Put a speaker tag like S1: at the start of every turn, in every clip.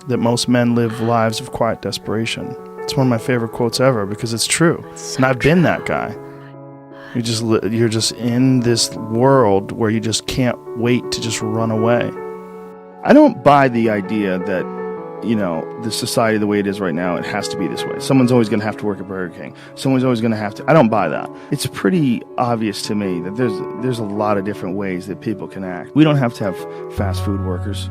S1: that most men live lives of quiet desperation. It's one of my favorite quotes ever because it's true. And I've been that guy. You're just in this world where you just can't wait to just run away. I don't buy the idea that, the society the way it is right now, it has to be this way. Someone's always going to have to work at Burger King. Someone's always going to have to. I don't buy that. It's pretty obvious to me that there's a lot of different ways that people can act. We don't have to have fast food workers.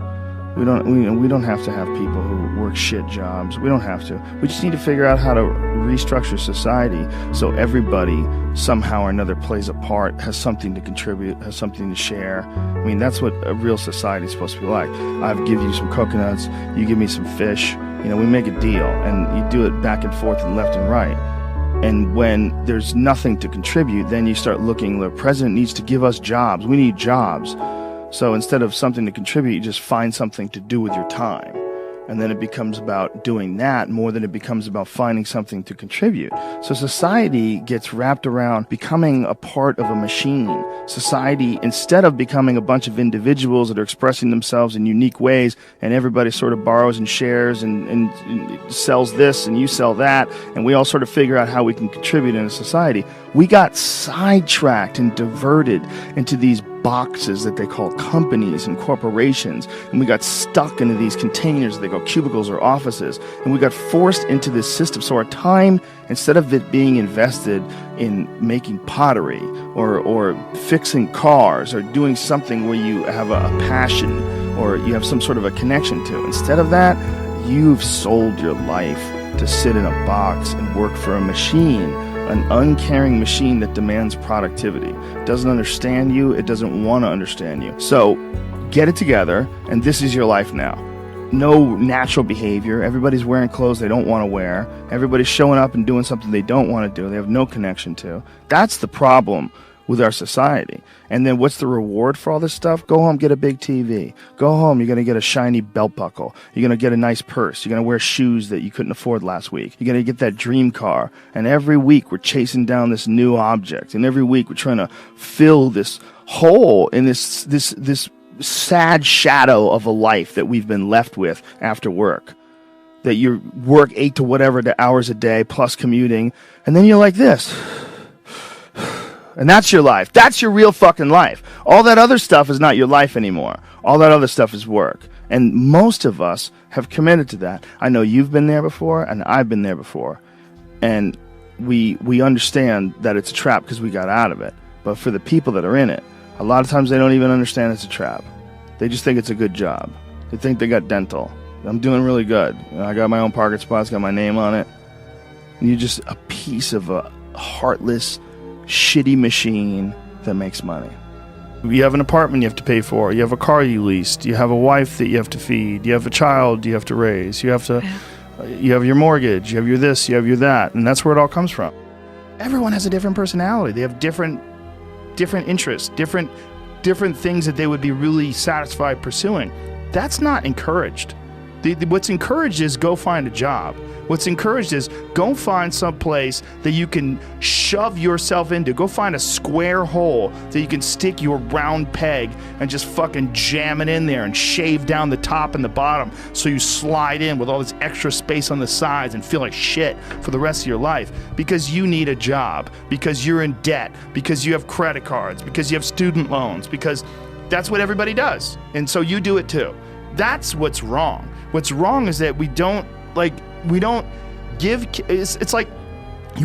S1: We don't have to have people who work shit jobs. We don't have to. We just need to figure out how to restructure society so everybody somehow or another plays a part, has something to contribute, has something to share. I mean, that's what a real society is supposed to be like. I give you some coconuts, you give me some fish. We make a deal, and you do it back and forth and left and right. And when there's nothing to contribute, then you start looking, the president needs to give us jobs. We need jobs. So instead of something to contribute, you just find something to do with your time. And then it becomes about doing that more than it becomes about finding something to contribute. So society gets wrapped around becoming a part of a machine. Society, instead of becoming a bunch of individuals that are expressing themselves in unique ways, and everybody sort of borrows and shares and sells this and you sell that, and we all sort of figure out how we can contribute in a society, we got sidetracked and diverted into these boxes that they call companies and corporations, and we got stuck into these containers that they call cubicles or offices, and we got forced into this system. So our time, instead of it being invested in making pottery or fixing cars or doing something where you have a passion or you have some sort of a connection to, instead of that, you've sold your life to sit in a box and work for a machine, an uncaring machine that demands productivity. It doesn't understand you. It doesn't want to understand you. So get it together, and this is your life now. No natural behavior. Everybody's wearing clothes they don't want to wear. Everybody's showing up and doing something they don't want to do. They have no connection to. That's the problem with our society. And then what's the reward for all this stuff? Go home, get a big TV. Go home, you're going to get a shiny belt buckle. You're going to get a nice purse. You're going to wear shoes that you couldn't afford last week. You're going to get that dream car. And every week we're chasing down this new object. And every week we're trying to fill this hole in this sad shadow of a life that we've been left with after work. That you work 8 to whatever hours a day plus commuting. And then you're like this. And that's your life. That's your real fucking life. All that other stuff is not your life anymore. All that other stuff is work. And most of us have committed to that. I know you've been there before, and I've been there before. And we understand that it's a trap because we got out of it. But for the people that are in it, a lot of times they don't even understand it's a trap. They just think it's a good job. They think they got dental. I'm doing really good. I got my own parking spots, got my name on it. And you're just a piece of a heartless, shitty machine that makes money. You have an apartment you have to pay for. You have a car you leased. You have a wife that you have to feed. You have a child you have to raise. You have your mortgage. You have your this. You have your that. And that's where it all comes from. Everyone has a different personality. They have different interests, different things that they would be really satisfied pursuing. That's not encouraged. What's encouraged is go find a job. What's encouraged is go find some place that you can shove yourself into. Go find a square hole that you can stick your round peg and just fucking jam it in there and shave down the top and the bottom so you slide in with all this extra space on the sides and feel like shit for the rest of your life because you need a job, because you're in debt, because you have credit cards, because you have student loans, because that's what everybody does. And so you do it too. That's what's wrong. What's wrong is that we don't give, it's like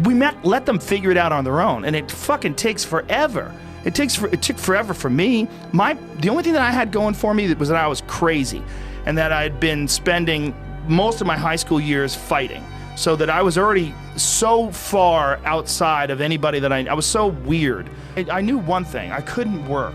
S1: we let them figure it out on their own, and it fucking takes forever. It took forever for me. The only thing that I had going for me was that I was crazy and that I'd been spending most of my high school years fighting, so that I was already so far outside of anybody that I was so weird. I knew one thing, I couldn't work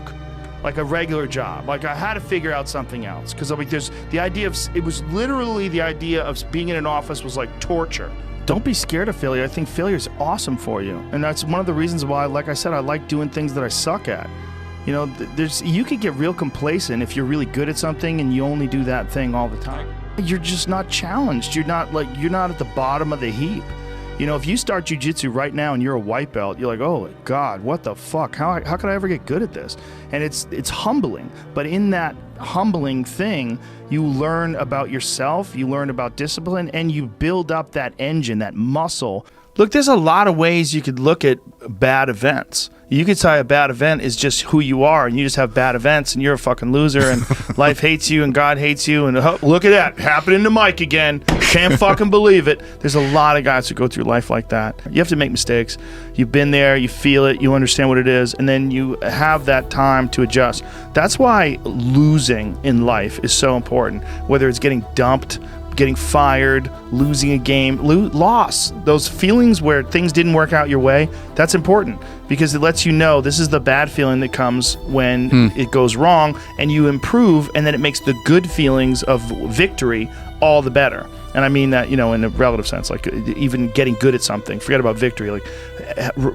S1: like a regular job. Like I had to figure out something else because there's the idea of, it was literally the idea of being in an office was like torture. Don't be scared of failure. I think failure is awesome for you. And that's one of the reasons why, like I said, I like doing things that I suck at. You know, you could get real complacent if you're really good at something and you only do that thing all the time. You're just not challenged. You're not at the bottom of the heap. You know, if you start jiu-jitsu right now and you're a white belt, you're like, oh God, what the fuck? How could I ever get good at this? And it's humbling. But in that humbling thing, you learn about yourself, you learn about discipline, and you build up that engine, that muscle. Look, there's a lot of ways you could look at bad events. You could say a bad event is just who you are, and you just have bad events, and you're a fucking loser, and life hates you, and God hates you, and oh, look at that, happening to Mike again. Can't fucking believe it. There's a lot of guys who go through life like that. You have to make mistakes. You've been there, you feel it, you understand what it is, and then you have that time to adjust. That's why losing in life is so important, whether it's getting dumped, getting fired, losing a game, loss. Those feelings where things didn't work out your way, that's important because it lets you know this is the bad feeling that comes when it goes wrong, and you improve, and then it makes the good feelings of victory all the better. And I mean that, you know, in a relative sense, like even getting good at something, forget about victory, like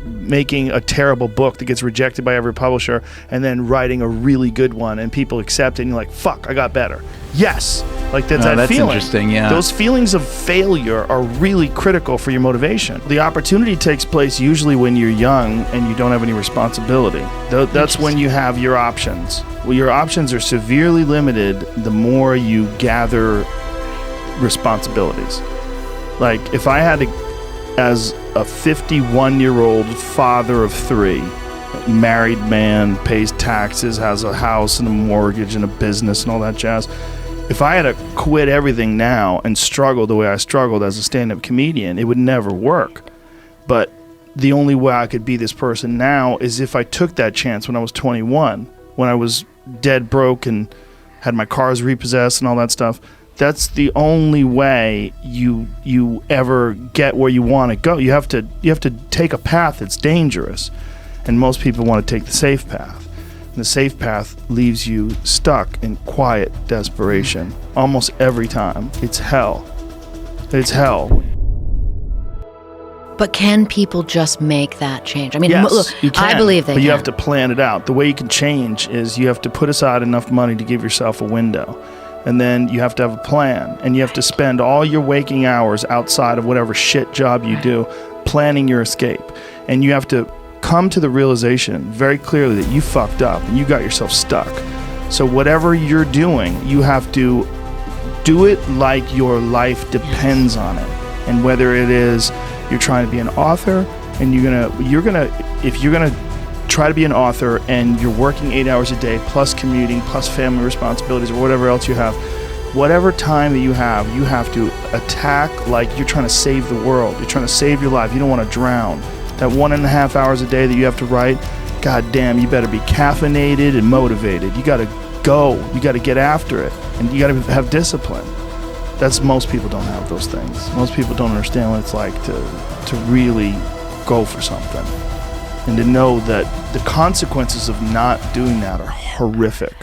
S1: making a terrible book that gets rejected by every publisher and then writing a really good one and people accept it and you're like, fuck, I got better. Yes. Like that's that feeling.
S2: Interesting, yeah.
S1: Those feelings of failure are really critical for your motivation. The opportunity takes place usually when you're young and you don't have any responsibility. That's when you have your options. Well, your options are severely limited the more you gather responsibilities. Like if I had to, as a 51-year-old father of 3, married man, pays taxes, has a house and a mortgage and a business and all that jazz, if I had to quit everything now and struggle the way I struggled as a stand-up comedian, it would never work. But the only way I could be this person now is if I took that chance when I was 21, when I was dead broke and had my cars repossessed and all that stuff. That's the only way you ever get where you want to go. You have to take a path that's dangerous, and most people want to take the safe path. And the safe path leaves you stuck in quiet desperation almost every time. It's hell. It's hell.
S3: But can people just make that change? I mean,
S1: yes,
S3: look,
S1: you can,
S3: I believe they
S1: but
S3: can.
S1: you have to plan it out. The way you can change is you have to put aside enough money to give yourself a window. And then you have to have a plan, and you have to spend all your waking hours outside of whatever shit job you do planning your escape. And you have to come to the realization very clearly that you fucked up and you got yourself stuck. So whatever you're doing, you have to do it like your life depends on it. And whether it is you're trying to be an author and if you're gonna try to be an author and you're working 8 hours a day plus commuting plus family responsibilities or whatever else you have, whatever time that you have to attack like you're trying to save the world. You're trying to save your life. You don't want to drown. That 1.5 hours a day that you have to write, god damn, you better be caffeinated and motivated. You got to go. You got to get after it, and you got to have discipline. Most people don't have those things. Most people don't understand what it's like to really go for something. And to know that the consequences of not doing that are horrific.